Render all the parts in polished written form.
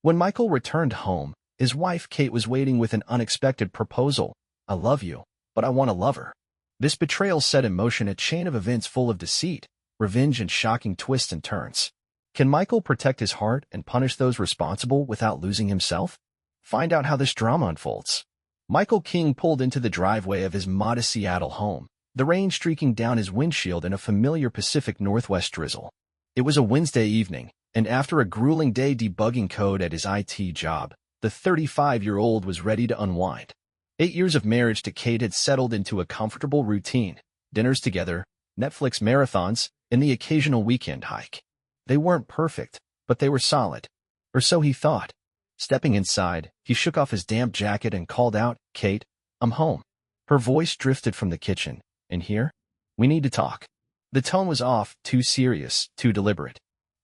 When Michael returned home, his wife Kate was waiting with an unexpected proposal. I love you, but I want a lover. This betrayal set in motion a chain of events full of deceit, revenge, and shocking twists and turns. Can Michael protect his heart and punish those responsible without losing himself? Find out how this drama unfolds. Michael King pulled into the driveway of his modest Seattle home, the rain streaking down his windshield in a familiar Pacific Northwest drizzle. It was a Wednesday evening, and after a grueling day debugging code at his IT job, the 35-year-old was ready to unwind. 8 years of marriage to Kate had settled into a comfortable routine: dinners together, Netflix marathons, and the occasional weekend hike. They weren't perfect, but they were solid. Or so he thought. Stepping inside, he shook off his damp jacket and called out, "Kate, I'm home." Her voice drifted from the kitchen. "In here? We need to talk." The tone was off, too serious, too deliberate.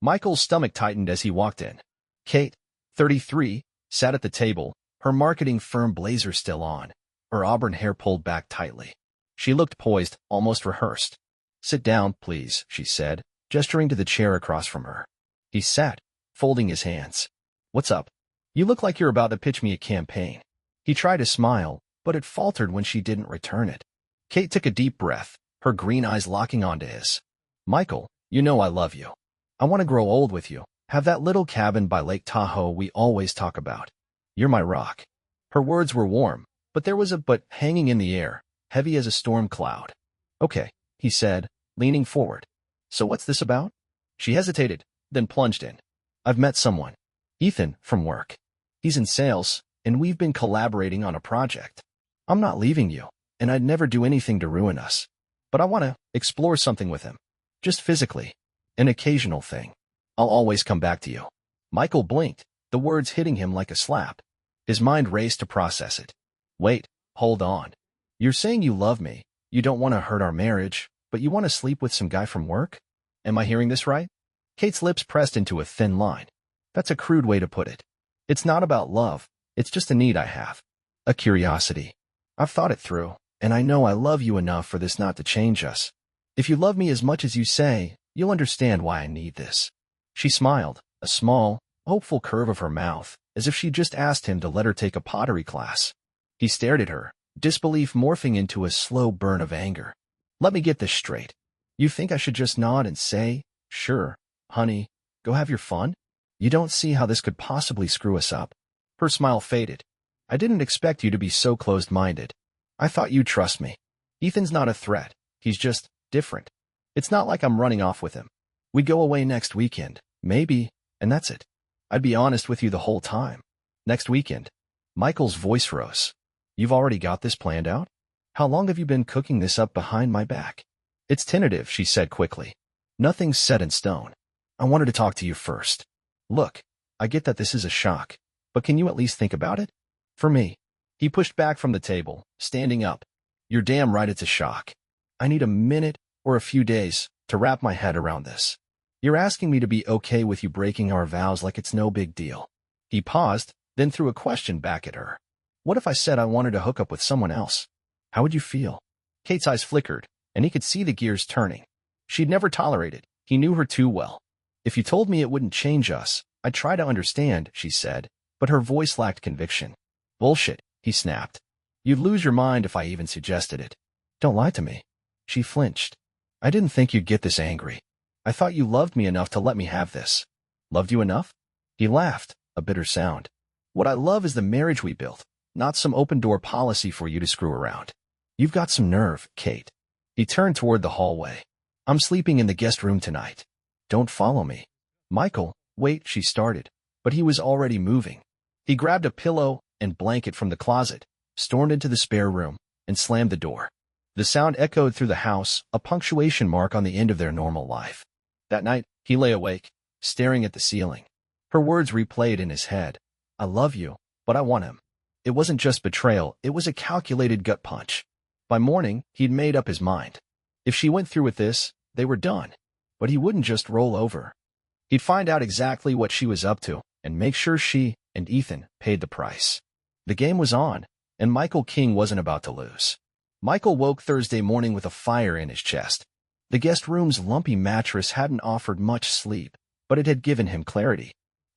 Michael's stomach tightened as he walked in. Kate, 33, sat at the table, her marketing firm blazer still on, her auburn hair pulled back tightly. She looked poised, almost rehearsed. "Sit down, please," she said, gesturing to the chair across from her. He sat, folding his hands. "What's up? You look like you're about to pitch me a campaign." He tried to smile, but it faltered when she didn't return it. Kate took a deep breath, her green eyes locking onto his. "Michael, you know I love you. I want to grow old with you, have that little cabin by Lake Tahoe we always talk about. You're my rock." Her words were warm, but there was a but hanging in the air, heavy as a storm cloud. "Okay," he said, leaning forward. "So what's this about?" She hesitated, then plunged in. "I've met someone. Ethan, from work. He's in sales, and we've been collaborating on a project. I'm not leaving you, and I'd never do anything to ruin us. But I want to explore something with him. Just physically. An occasional thing. I'll always come back to you." Michael blinked, the words hitting him like a slap. His mind raced to process it. "Wait, hold on. You're saying you love me, you don't want to hurt our marriage, but you want to sleep with some guy from work? Am I hearing this right?" Kate's lips pressed into a thin line. "That's a crude way to put it. It's not about love, it's just a need I have. A curiosity. I've thought it through, and I know I love you enough for this not to change us. If you love me as much as you say, you'll understand why I need this." She smiled, a small, hopeful curve of her mouth, as if she'd just asked him to let her take a pottery class. He stared at her, disbelief morphing into a slow burn of anger. "Let me get this straight. You think I should just nod and say, 'Sure, honey, go have your fun'? You don't see how this could possibly screw us up?" Her smile faded. "I didn't expect you to be so closed-minded. I thought you'd trust me. Ethan's not a threat. He's just different. It's not like I'm running off with him. We go away next weekend, maybe, and that's it. I'd be honest with you the whole time. Next weekend." Michael's voice rose. "You've already got this planned out? How long have you been cooking this up behind my back?" "It's tentative," she said quickly. "Nothing's set in stone. I wanted to talk to you first. Look, I get that this is a shock, but can you at least think about it? For me." He pushed back from the table, standing up. "You're damn right it's a shock. I need a minute or a few days to wrap my head around this. You're asking me to be okay with you breaking our vows like it's no big deal." He paused, then threw a question back at her. "What if I said I wanted to hook up with someone else? How would you feel?" Kate's eyes flickered, and he could see the gears turning. She'd never tolerated. He knew her too well. "If you told me it wouldn't change us, I'd try to understand," she said, but her voice lacked conviction. "Bullshit," he snapped. "You'd lose your mind if I even suggested it. Don't lie to me." She flinched. "I didn't think you'd get this angry. I thought you loved me enough to let me have this." "Loved you enough?" He laughed, a bitter sound. "What I love is the marriage we built, not some open-door policy for you to screw around. You've got some nerve, Kate." He turned toward the hallway. "I'm sleeping in the guest room tonight. Don't follow me." "Michael, wait," she started, but he was already moving. He grabbed a pillow and blanket from the closet, stormed into the spare room, and slammed the door. The sound echoed through the house, a punctuation mark on the end of their normal life. That night, he lay awake, staring at the ceiling. Her words replayed in his head. "I love you, but I want him." It wasn't just betrayal, it was a calculated gut punch. By morning, he'd made up his mind. If she went through with this, they were done. But he wouldn't just roll over. He'd find out exactly what she was up to, and make sure she and Ethan paid the price. The game was on, and Michael King wasn't about to lose. Michael woke Thursday morning with a fire in his chest. The guest room's lumpy mattress hadn't offered much sleep, but it had given him clarity.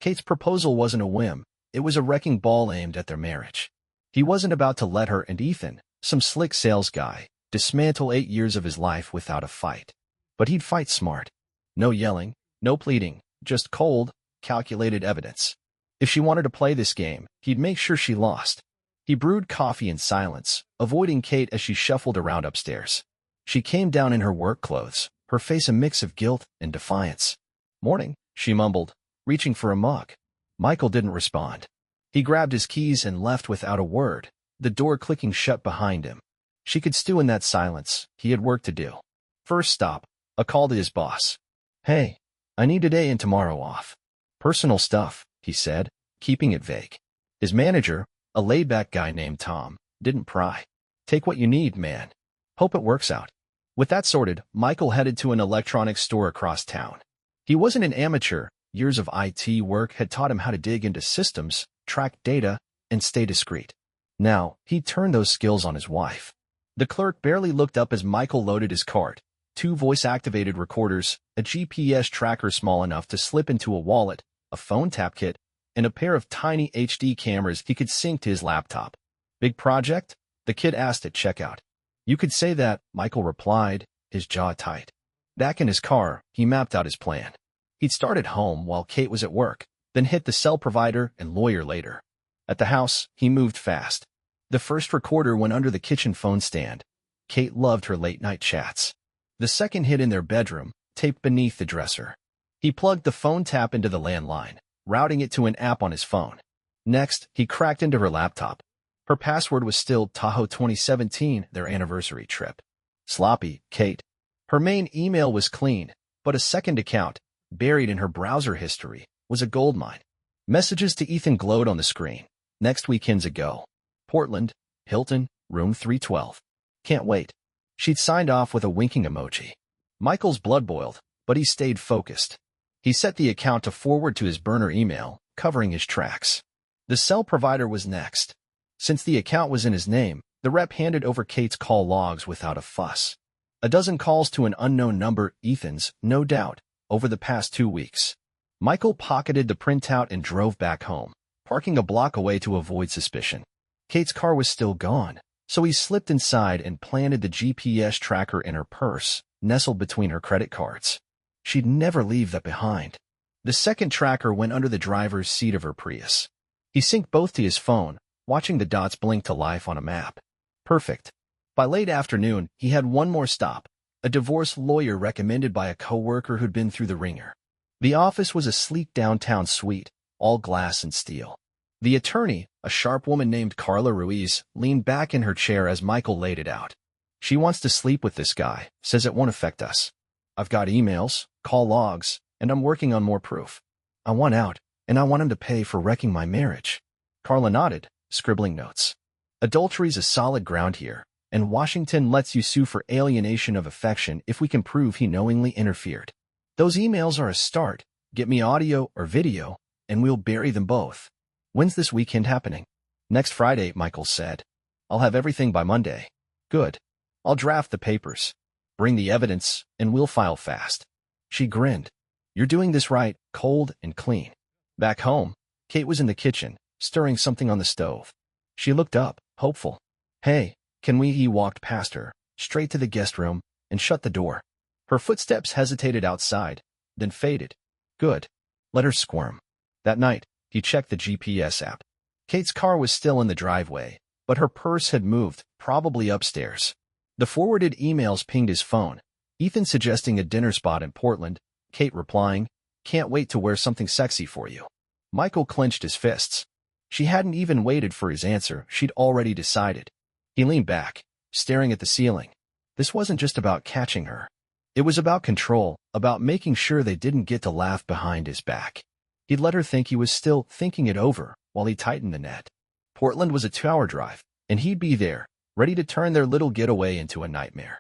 Kate's proposal wasn't a whim. It was a wrecking ball aimed at their marriage. He wasn't about to let her and Ethan, some slick sales guy, dismantle 8 years of his life without a fight. But he'd fight smart. No yelling, no pleading, just cold, calculated evidence. If she wanted to play this game, he'd make sure she lost. He brewed coffee in silence, avoiding Kate as she shuffled around upstairs. She came down in her work clothes, her face a mix of guilt and defiance. "Morning," she mumbled, reaching for a mug. Michael didn't respond. He grabbed his keys and left without a word, the door clicking shut behind him. She could stew in that silence. He had work to do. First stop, a call to his boss. "Hey, I need today and tomorrow off." "Personal stuff," he said, keeping it vague. His manager, a laid-back guy named Tom, didn't pry. "Take what you need, man. Hope it works out." With that sorted, Michael headed to an electronics store across town. He wasn't an amateur. Years of IT work had taught him how to dig into systems, track data, and stay discreet. Now, he turned those skills on his wife. The clerk barely looked up as Michael loaded his cart. 2 voice-activated recorders, a GPS tracker small enough to slip into a wallet, a phone tap kit, and a pair of tiny HD cameras he could sync to his laptop. "Big project?" the kid asked at checkout. "You could say that," Michael replied, his jaw tight. Back in his car, he mapped out his plan. He'd start at home while Kate was at work, then hit the cell provider and lawyer later. At the house, he moved fast. The first recorder went under the kitchen phone stand. Kate loved her late-night chats. The second hid in their bedroom, taped beneath the dresser. He plugged the phone tap into the landline, routing it to an app on his phone. Next, he cracked into her laptop. Her password was still Tahoe 2017, their anniversary trip. Sloppy, Kate. Her main email was clean, but a second account, buried in her browser history, was a goldmine. Messages to Ethan glowed on the screen. "Next weekend's a go. Portland, Hilton, room 312. Can't wait." She'd signed off with a winking emoji. Michael's blood boiled, but he stayed focused. He set the account to forward to his burner email, covering his tracks. The cell provider was next. Since the account was in his name, the rep handed over Kate's call logs without a fuss. A dozen calls to an unknown number, Ethan's, no doubt, over the past 2 weeks. Michael pocketed the printout and drove back home, parking a block away to avoid suspicion. Kate's car was still gone, so he slipped inside and planted the GPS tracker in her purse, nestled between her credit cards. She'd never leave that behind. The second tracker went under the driver's seat of her Prius. He synced both to his phone, watching the dots blink to life on a map. Perfect. By late afternoon, he had one more stop, a divorce lawyer recommended by a coworker who'd been through the ringer. The office was a sleek downtown suite, all glass and steel. The attorney, a sharp woman named Carla Ruiz, leaned back in her chair as Michael laid it out. "She wants to sleep with this guy, says it won't affect us. I've got emails, call logs, and I'm working on more proof. I want out, and I want him to pay for wrecking my marriage." Carla nodded, scribbling notes. "Adultery's a solid ground here, and Washington lets you sue for alienation of affection if we can prove he knowingly interfered. Those emails are a start. Get me audio or video, and we'll bury them both." "When's this weekend happening?" "Next Friday," Michael said. "I'll have everything by Monday." "Good. I'll draft the papers. Bring the evidence, and we'll file fast." She grinned. "You're doing this right, cold and clean." Back home, Kate was in the kitchen, stirring something on the stove. She looked up, hopeful. "Hey, can we?" He walked past her, straight to the guest room, and shut the door. Her footsteps hesitated outside, then faded. Good. Let her squirm. That night, he checked the GPS app. Kate's car was still in the driveway, but her purse had moved, probably upstairs. The forwarded emails pinged his phone. Ethan suggesting a dinner spot in Portland, Kate replying, "Can't wait to wear something sexy for you." Michael clenched his fists. She hadn't even waited for his answer. She'd already decided. He leaned back, staring at the ceiling. This wasn't just about catching her. It was about control, about making sure they didn't get to laugh behind his back. He'd let her think he was still thinking it over while he tightened the net. Portland was a 2-hour drive, and he'd be there, ready to turn their little getaway into a nightmare.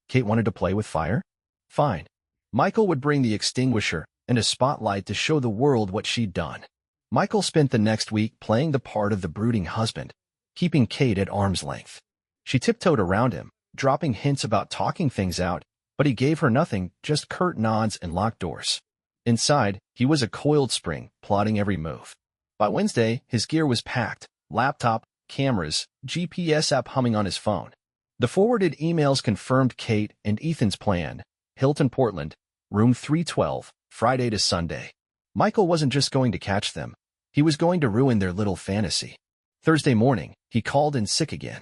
Kate wanted to play with fire? Fine. Michael would bring the extinguisher and a spotlight to show the world what she'd done. Michael spent the next week playing the part of the brooding husband, keeping Kate at arm's length. She tiptoed around him, dropping hints about talking things out, but he gave her nothing, just curt nods and locked doors. Inside, he was a coiled spring, plotting every move. By Wednesday, his gear was packed, laptop, cameras, GPS app humming on his phone. The forwarded emails confirmed Kate and Ethan's plan. Hilton, Portland, room 312, Friday to Sunday. Michael wasn't just going to catch them. He was going to ruin their little fantasy. Thursday morning, he called in sick again.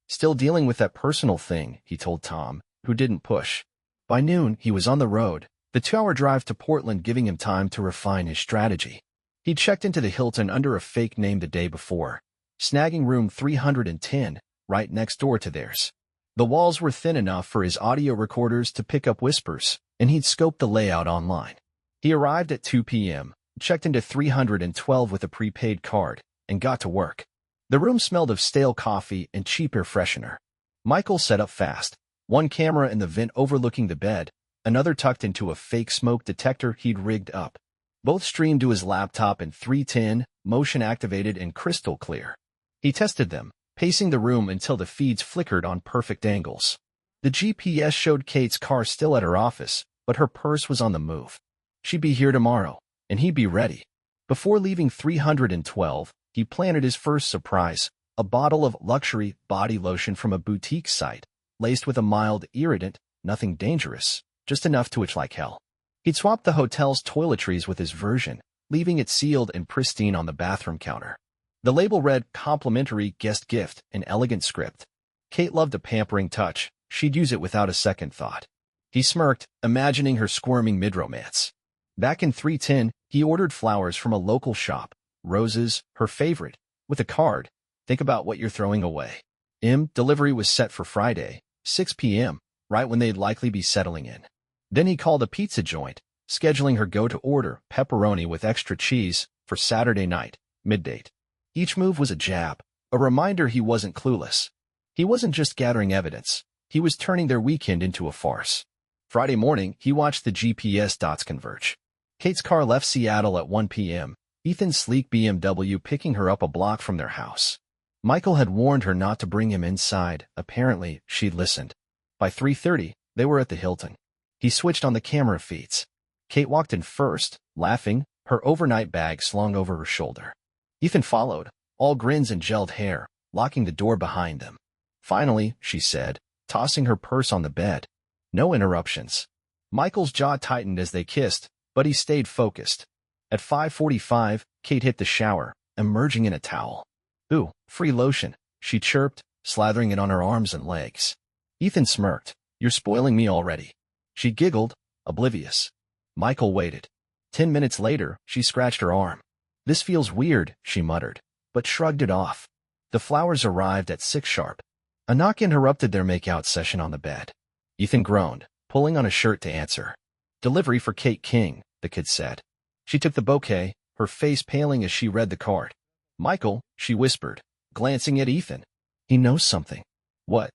Still dealing with that personal thing, he told Tom, who didn't push. By noon, he was on the road, the 2-hour drive to Portland giving him time to refine his strategy. He'd checked into the Hilton under a fake name the day before, snagging room 310, right next door to theirs. The walls were thin enough for his audio recorders to pick up whispers, and he'd scoped the layout online. He arrived at 2 p.m., checked into 312 with a prepaid card, and got to work. The room smelled of stale coffee and cheap air freshener. Michael set up fast, one camera in the vent overlooking the bed, another tucked into a fake smoke detector he'd rigged up. Both streamed to his laptop in 310, motion-activated and crystal clear. He tested them, pacing the room until the feeds flickered on perfect angles. The GPS showed Kate's car still at her office, but her purse was on the move. She'd be here tomorrow, and he'd be ready. Before leaving 312, he planted his first surprise, a bottle of luxury body lotion from a boutique site, laced with a mild irritant, nothing dangerous, just enough to itch like hell. He'd swapped the hotel's toiletries with his version, leaving it sealed and pristine on the bathroom counter. The label read, "Complimentary guest gift," an elegant script. Kate loved a pampering touch. She'd use it without a second thought. He smirked, imagining her squirming mid-romance. Back in 310, he ordered flowers from a local shop, roses, her favorite, with a card. "Think about what you're throwing away." Delivery was set for Friday, 6 p.m., right when they'd likely be settling in. Then he called a pizza joint, scheduling her go-to-order pepperoni with extra cheese for Saturday night, mid-date. Each move was a jab, a reminder he wasn't clueless. He wasn't just gathering evidence. He was turning their weekend into a farce. Friday morning, he watched the GPS dots converge. Kate's car left Seattle at 1 p.m., Ethan's sleek BMW picking her up a block from their house. Michael had warned her not to bring him inside. Apparently, she'd listened. By 3:30, they were at the Hilton. He switched on the camera feeds. Kate walked in first, laughing, her overnight bag slung over her shoulder. Ethan followed, all grins and gelled hair, locking the door behind them. "Finally," she said, tossing her purse on the bed. No interruptions. Michael's jaw tightened as they kissed, but he stayed focused. At 5:45, Kate hit the shower, emerging in a towel. "Ooh, free lotion," she chirped, slathering it on her arms and legs. Ethan smirked. "You're spoiling me already." She giggled, oblivious. Michael waited. 10 minutes later, she scratched her arm. "This feels weird," she muttered, but shrugged it off. The flowers arrived at 6 sharp. A knock interrupted their make-out session on the bed. Ethan groaned, pulling on a shirt to answer. "Delivery for Kate King," the kid said. She took the bouquet, her face paling as she read the card. "Michael," she whispered, glancing at Ethan. "He knows something." "What?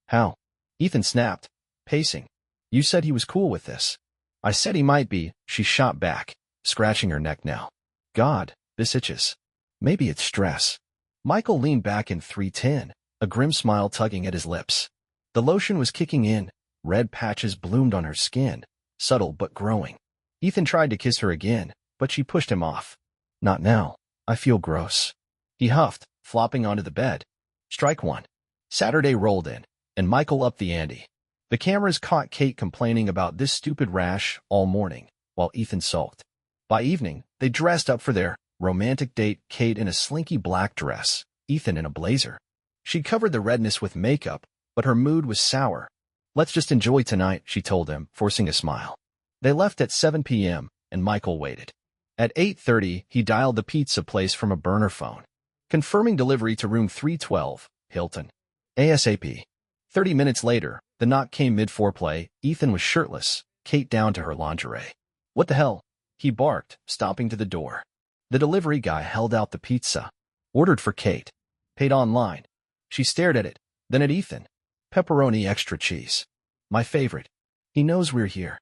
How?" Ethan snapped, pacing. "You said he was cool with this." "I said he might be," she shot back, scratching her neck now. "God, this itches. Maybe it's stress." Michael leaned back in 310, a grim smile tugging at his lips. The lotion was kicking in, red patches bloomed on her skin, subtle but growing. Ethan tried to kiss her again, but she pushed him off. "Not now. I feel gross." He huffed, flopping onto the bed. Strike one. Saturday rolled in, and Michael upped the ante. The cameras caught Kate complaining about this stupid rash all morning, while Ethan sulked. By evening, they dressed up for their romantic date, Kate in a slinky black dress, Ethan in a blazer. She'd covered the redness with makeup, but her mood was sour. "Let's just enjoy tonight," she told him, forcing a smile. They left at 7 p.m., and Michael waited. At 8:30, he dialed the pizza place from a burner phone, confirming delivery to room 312, Hilton. ASAP. 30 minutes later, the knock came mid-foreplay. Ethan was shirtless, Kate down to her lingerie. "What the hell?" he barked, stomping to the door. The delivery guy held out the pizza. "Ordered for Kate. Paid online." She stared at it, then at Ethan. "Pepperoni extra cheese. My favorite. He knows we're here."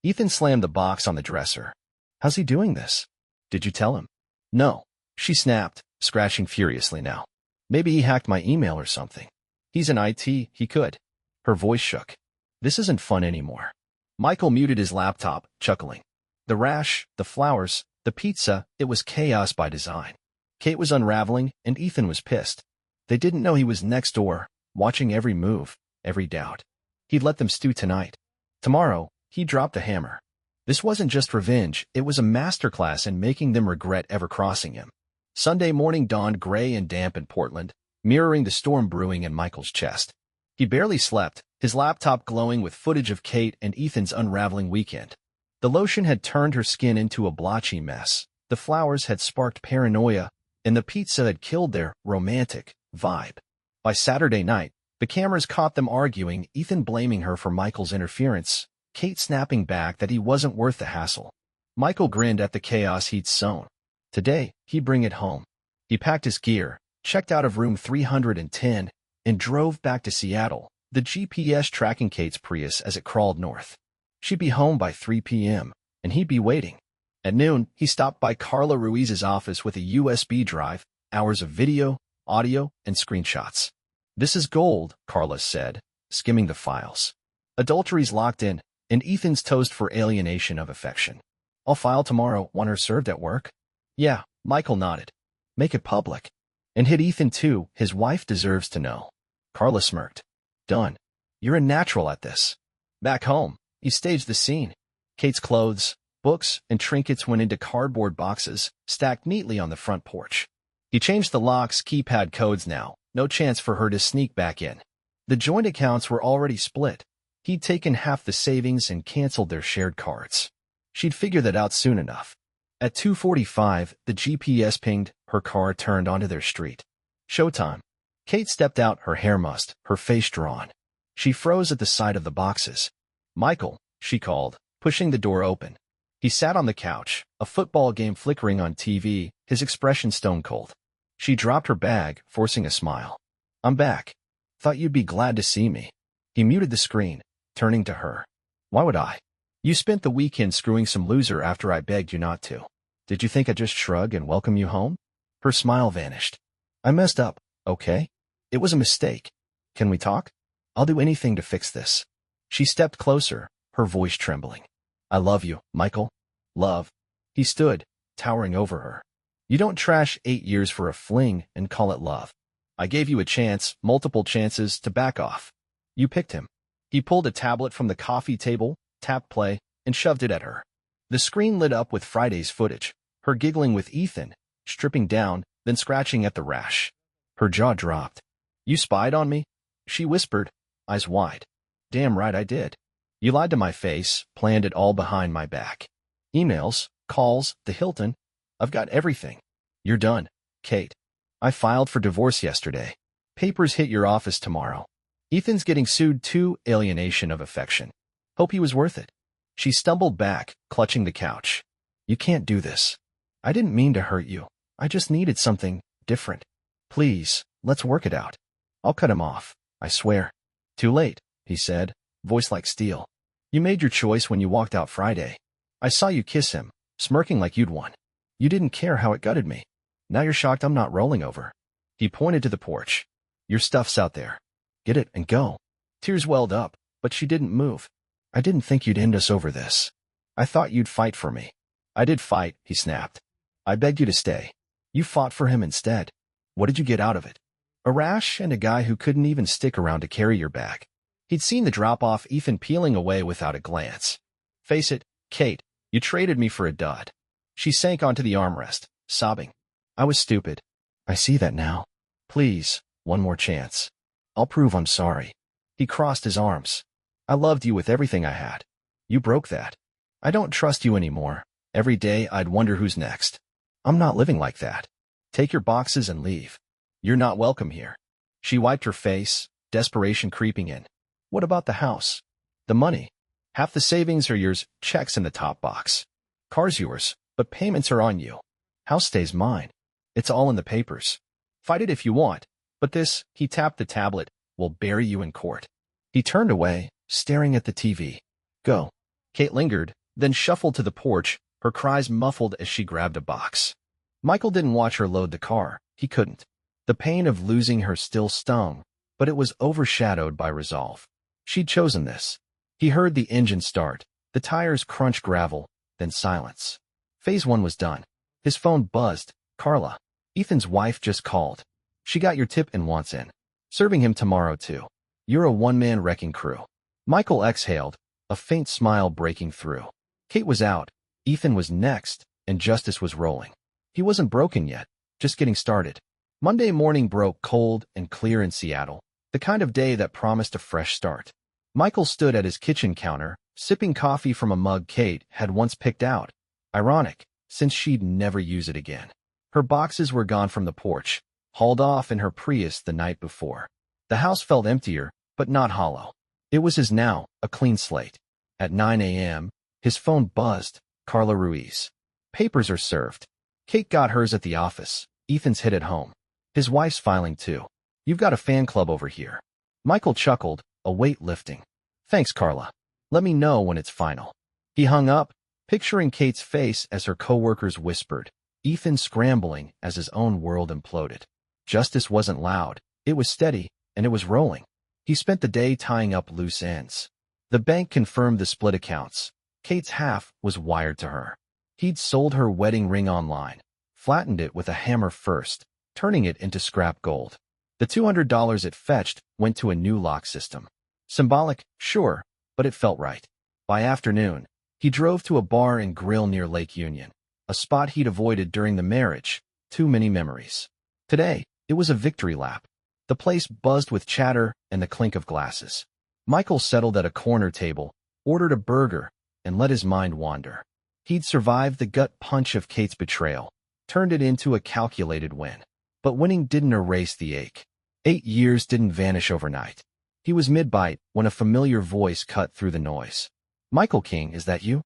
Ethan slammed the box on the dresser. "How's he doing this?" "Did you tell him?" "No," she snapped, scratching furiously now. "Maybe he hacked my email or something. He's in IT, he could." Her voice shook. "This isn't fun anymore." Michael muted his laptop, chuckling. The rash, the flowers, the pizza, it was chaos by design. Kate was unraveling, and Ethan was pissed. They didn't know he was next door, watching every move, every doubt. He'd let them stew tonight. Tomorrow, he'd drop the hammer. This wasn't just revenge, it was a masterclass in making them regret ever crossing him. Sunday morning dawned gray and damp in Portland, mirroring the storm brewing in Michael's chest. He barely slept, his laptop glowing with footage of Kate and Ethan's unraveling weekend. The lotion had turned her skin into a blotchy mess, the flowers had sparked paranoia, and the pizza had killed their romantic vibe. By Saturday night, the cameras caught them arguing, Ethan blaming her for Michael's interference, Kate snapping back that he wasn't worth the hassle. Michael grinned at the chaos he'd sown. Today, he'd bring it home. He packed his gear, checked out of room 310, and drove back to Seattle, the GPS tracking Kate's Prius as it crawled north. She'd be home by 3 p.m., and he'd be waiting. At noon, he stopped by Carla Ruiz's office with a USB drive, hours of video, audio, and screenshots. "This is gold," Carla said, skimming the files. "Adultery's locked in, and Ethan's toast for alienation of affection. I'll file tomorrow, want her served at work?" "Yeah," Michael nodded. "Make it public. And hit Ethan too, his wife deserves to know." Carla smirked. "Done. You're a natural at this." Back home, he staged the scene. Kate's clothes, books, and trinkets went into cardboard boxes, stacked neatly on the front porch. He changed the locks, keypad codes now, no chance for her to sneak back in. The joint accounts were already split. He'd taken half the savings and canceled their shared cards. She'd figure that out soon enough. At 2:45, the GPS pinged, her car turned onto their street. Showtime. Kate stepped out, her hair mussed, her face drawn. She froze at the sight of the boxes. "Michael," she called, pushing the door open. He sat on the couch, a football game flickering on TV, his expression stone cold. She dropped her bag, forcing a smile. "I'm back. Thought you'd be glad to see me." He muted the screen, turning to her. "Why would I? You spent the weekend screwing some loser after I begged you not to. Did you think I'd just shrug and welcome you home?" Her smile vanished. "I messed up, okay? It was a mistake. Can we talk? I'll do anything to fix this." She stepped closer, her voice trembling. "I love you, Michael. Love." He stood, towering over her. "You don't trash 8 years for a fling and call it love. I gave you a chance, multiple chances, to back off. You picked him." He pulled a tablet from the coffee table, tapped play, and shoved it at her. The screen lit up with Friday's footage, her giggling with Ethan, stripping down, then scratching at the rash. Her jaw dropped. "You spied on me?" she whispered, eyes wide. "Damn right I did. You lied to my face, planned it all behind my back. Emails, calls, the Hilton. I've got everything. You're done, Kate. I filed for divorce yesterday. Papers hit your office tomorrow. Ethan's getting sued too, alienation of affection. Hope he was worth it." She stumbled back, clutching the couch. "You can't do this. I didn't mean to hurt you. I just needed something different. Please, let's work it out. I'll cut him off, I swear." "Too late," he said, voice like steel. "You made your choice when you walked out Friday. I saw you kiss him, smirking like you'd won. You didn't care how it gutted me. Now you're shocked I'm not rolling over." He pointed to the porch. "Your stuff's out there. Get it and go." Tears welled up, but she didn't move. "I didn't think you'd end us over this. I thought you'd fight for me." "I did fight," he snapped. "I begged you to stay. You fought for him instead. What did you get out of it? A rash and a guy who couldn't even stick around to carry your bag." He'd seen the drop-off, Ethan peeling away without a glance. "Face it, Kate, you traded me for a dud." She sank onto the armrest, sobbing. "I was stupid. I see that now. Please, one more chance. I'll prove I'm sorry." He crossed his arms. "I loved you with everything I had. You broke that. I don't trust you anymore. Every day I'd wonder who's next. I'm not living like that. Take your boxes and leave. You're not welcome here." She wiped her face, desperation creeping in. "What about the house? The money? Half the savings are yours, checks in the top box. Car's yours, but payments are on you. House stays mine. It's all in the papers. Fight it if you want, but this," he tapped the tablet, "will bury you in court." He turned away, staring at the TV. "Go." Kate lingered, then shuffled to the porch, her cries muffled as she grabbed a box. Michael didn't watch her load the car. He couldn't. The pain of losing her still stung, but it was overshadowed by resolve. She'd chosen this. He heard the engine start, the tires crunch gravel, then silence. Phase 1 was done. His phone buzzed. Carla, Ethan's wife, just called. She got your tip and wants in. Serving him tomorrow, too. You're a one-man wrecking crew. Michael exhaled, a faint smile breaking through. Kate was out, Ethan was next, and justice was rolling. He wasn't broken yet, just getting started. Monday morning broke cold and clear in Seattle, the kind of day that promised a fresh start. Michael stood at his kitchen counter, sipping coffee from a mug Kate had once picked out. Ironic, since she'd never use it again. Her boxes were gone from the porch, hauled off in her Prius the night before. The house felt emptier, but not hollow. It was his now, a clean slate. At 9 a.m., his phone buzzed. Carla Ruiz. Papers are served. Kate got hers at the office. Ethan's hid at home. His wife's filing too. You've got a fan club over here. Michael chuckled, a weight lifting. Thanks, Carla. Let me know when it's final. He hung up, picturing Kate's face as her coworkers whispered, Ethan scrambling as his own world imploded. Justice wasn't loud. It was steady, and it was rolling. He spent the day tying up loose ends. The bank confirmed the split accounts. Kate's half was wired to her. He'd sold her wedding ring online, flattened it with a hammer first, turning it into scrap gold. The $200 it fetched went to a new lock system. Symbolic, sure, but it felt right. By afternoon, he drove to a bar and grill near Lake Union, a spot he'd avoided during the marriage. Too many memories. Today, it was a victory lap. The place buzzed with chatter and the clink of glasses. Michael settled at a corner table, ordered a burger, and let his mind wander. He'd survived the gut punch of Kate's betrayal, turned it into a calculated win. But winning didn't erase the ache. 8 years didn't vanish overnight. He was mid-bite when a familiar voice cut through the noise. Michael King, is that you?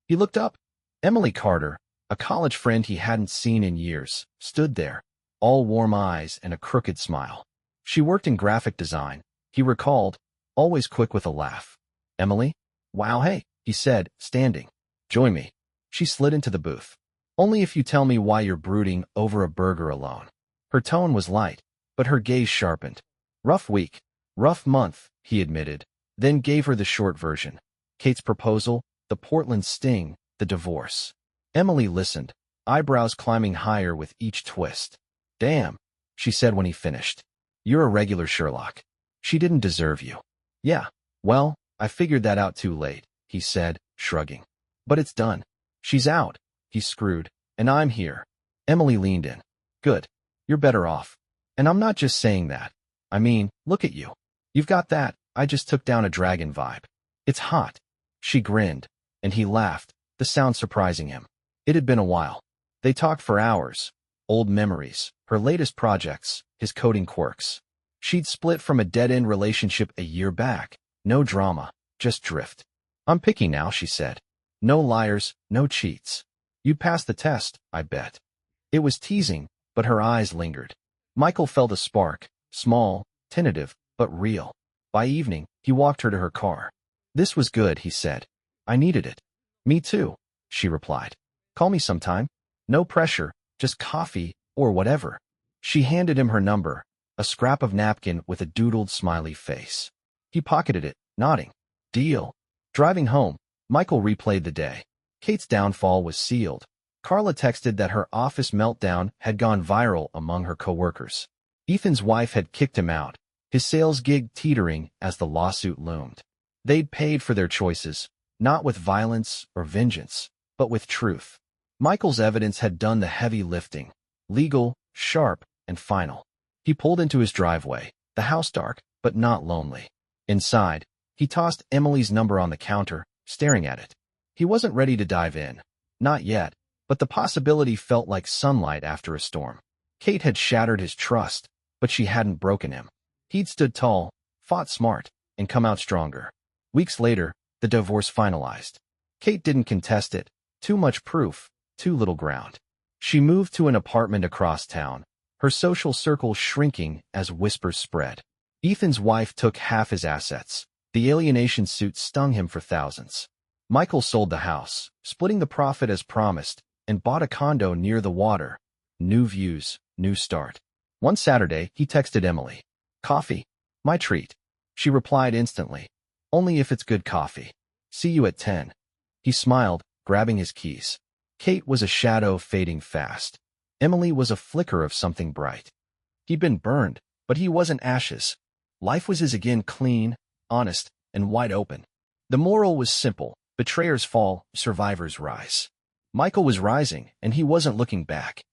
He looked up. Emily Carter, a college friend he hadn't seen in years, stood there, all warm eyes and a crooked smile. She worked in graphic design, he recalled, always quick with a laugh. Emily? Wow, hey, he said, standing. Join me. She slid into the booth. Only if you tell me why you're brooding over a burger alone. Her tone was light, but her gaze sharpened. Rough week. Rough month, he admitted, then gave her the short version. Kate's proposal, the Portland sting, the divorce. Emily listened, eyebrows climbing higher with each twist. Damn, she said when he finished. You're a regular Sherlock. She didn't deserve you. Yeah, well, I figured that out too late, he said, shrugging. But it's done. She's out, he screwed, and I'm here. Emily leaned in. Good. You're better off. And I'm not just saying that. I mean, look at you. You've got that, I just took down a dragon vibe. It's hot. She grinned, and he laughed, the sound surprising him. It had been a while. They talked for hours. Old memories, her latest projects, his coding quirks. She'd split from a dead-end relationship a year back. No drama, just drift. I'm picky now, she said. No liars, no cheats. You'd pass the test, I bet. It was teasing, but her eyes lingered. Michael felt a spark, small, tentative, but real. By evening, he walked her to her car. This was good, he said. I needed it. Me too, she replied. Call me sometime. No pressure, just coffee, or whatever. She handed him her number, a scrap of napkin with a doodled smiley face. He pocketed it, nodding. Deal. Driving home, Michael replayed the day. Kate's downfall was sealed. Carla texted that her office meltdown had gone viral among her coworkers. Ethan's wife had kicked him out, his sales gig teetering as the lawsuit loomed. They'd paid for their choices, not with violence or vengeance, but with truth. Michael's evidence had done the heavy lifting, legal, sharp, and final. He pulled into his driveway, the house dark, but not lonely. Inside, he tossed Emily's number on the counter, staring at it. He wasn't ready to dive in. Not yet, but the possibility felt like sunlight after a storm. Kate had shattered his trust, but she hadn't broken him. He'd stood tall, fought smart, and come out stronger. Weeks later, the divorce finalized. Kate didn't contest it. Too much proof, too little ground. She moved to an apartment across town, her social circle shrinking as whispers spread. Ethan's wife took half his assets. The alienation suit stung him for thousands. Michael sold the house, splitting the profit as promised, and bought a condo near the water. New views, new start. One Saturday, he texted Emily. Coffee. My treat. She replied instantly. Only if it's good coffee. See you at 10. He smiled, grabbing his keys. Kate was a shadow fading fast. Emily was a flicker of something bright. He'd been burned, but he wasn't ashes. Life was his again, clean, honest, and wide open. The moral was simple: betrayers fall, survivors rise. Michael was rising, and he wasn't looking back.